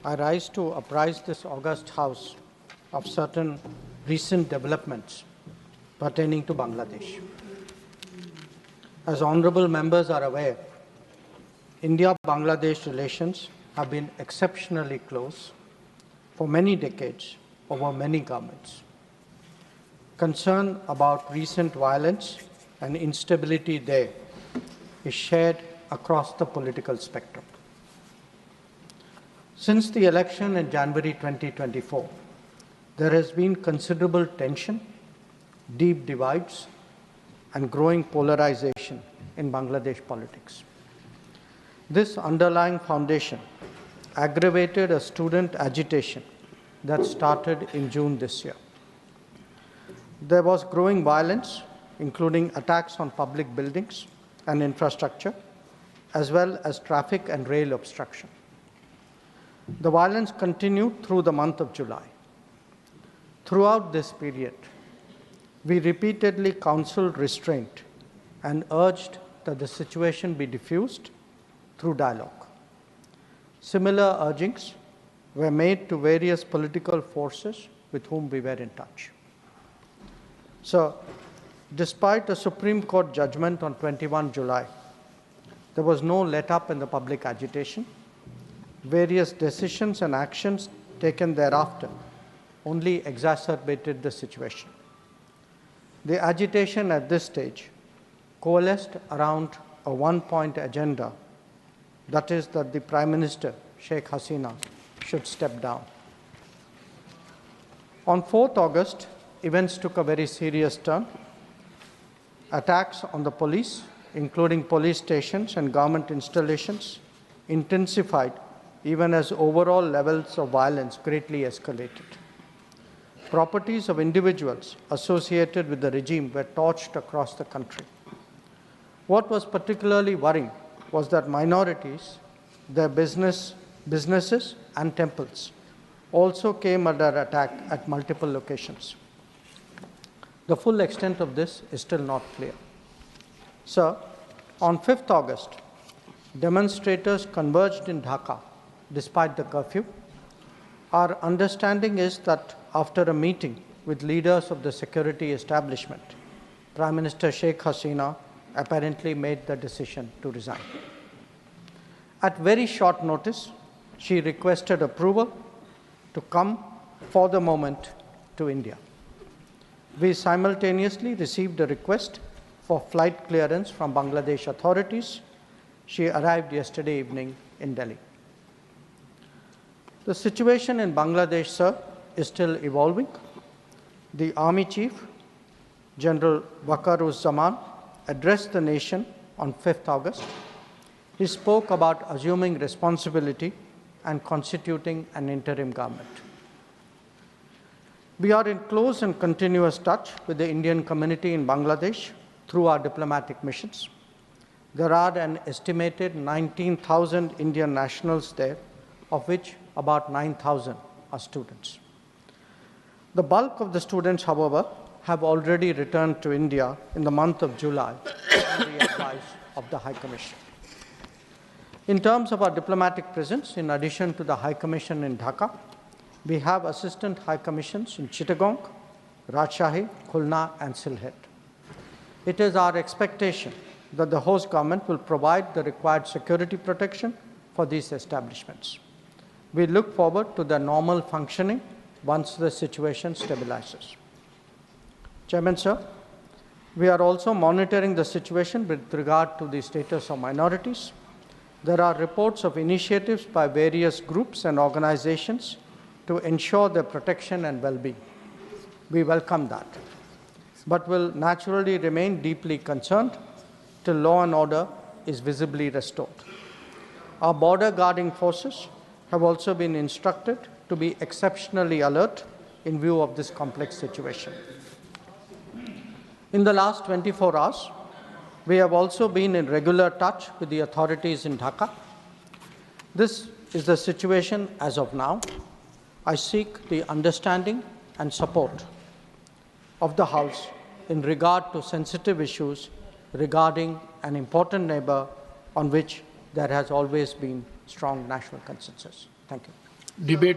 I rise to apprise this august House of certain recent developments pertaining to Bangladesh. As honorable members are aware, India-Bangladesh relations have been exceptionally close for many decades over many governments. Concern about recent violence and instability there is shared across the political spectrum. Since the election in January 2024, there has been considerable tension, deep divides, and growing polarization in Bangladesh politics. This underlying foundation aggravated a student agitation that started in June this year. There was growing violence, including attacks on public buildings and infrastructure, as well as traffic and rail obstruction. The violence continued through the month of July. Throughout this period, we repeatedly counseled restraint and urged that the situation be diffused through dialogue. Similar urgings were made to various political forces with whom we were in touch. So, despite a Supreme Court judgment on 21 July, there was no let-up in the public agitation. Various decisions and actions taken thereafter only exacerbated the situation. The agitation at this stage coalesced around a one-point agenda, that is that the Prime Minister, Sheikh Hasina, should step down. On 4th August, events took a very serious turn. Attacks on the police, including police stations and government installations, intensified even as overall levels of violence greatly escalated. Properties of individuals associated with the regime were torched across the country. What was particularly worrying was that minorities, their businesses and temples also came under attack at multiple locations. The full extent of this is still not clear. Sir, on 5th August, demonstrators converged in Dhaka despite the curfew. Our understanding is that after a meeting with leaders of the security establishment, Prime Minister Sheikh Hasina apparently made the decision to resign. At very short notice, she requested approval to come for the moment to India. We simultaneously received a request for flight clearance from Bangladesh authorities. She arrived yesterday evening in Delhi. The situation in Bangladesh, sir, is still evolving. The Army Chief, General Waqar-uz-Zaman, addressed the nation on 5th August. He spoke about assuming responsibility and constituting an interim government. We are in close and continuous touch with the Indian community in Bangladesh through our diplomatic missions. There are an estimated 19,000 Indian nationals there, of which about 9,000 are students. The bulk of the students, however, have already returned to India in the month of July on the advice of the High Commission. In terms of our diplomatic presence, in addition to the High Commission in Dhaka, we have assistant High Commissions in Chittagong, Rajshahi, Khulna, and Sylhet. It is our expectation that the host government will provide the required security protection for these establishments. We look forward to their normal functioning once the situation stabilizes. Chairman, sir, we are also monitoring the situation with regard to the status of minorities. There are reports of initiatives by various groups and organizations to ensure their protection and well-being. We welcome that, but will naturally remain deeply concerned till law and order is visibly restored. Our border guarding forces have also been instructed to be exceptionally alert in view of this complex situation. In the last 24 hours, we have also been in regular touch with the authorities in Dhaka. This is the situation as of now. I seek the understanding and support of the House in regard to sensitive issues regarding an important neighbor on which there has always been strong national consensus. Thank you. Debate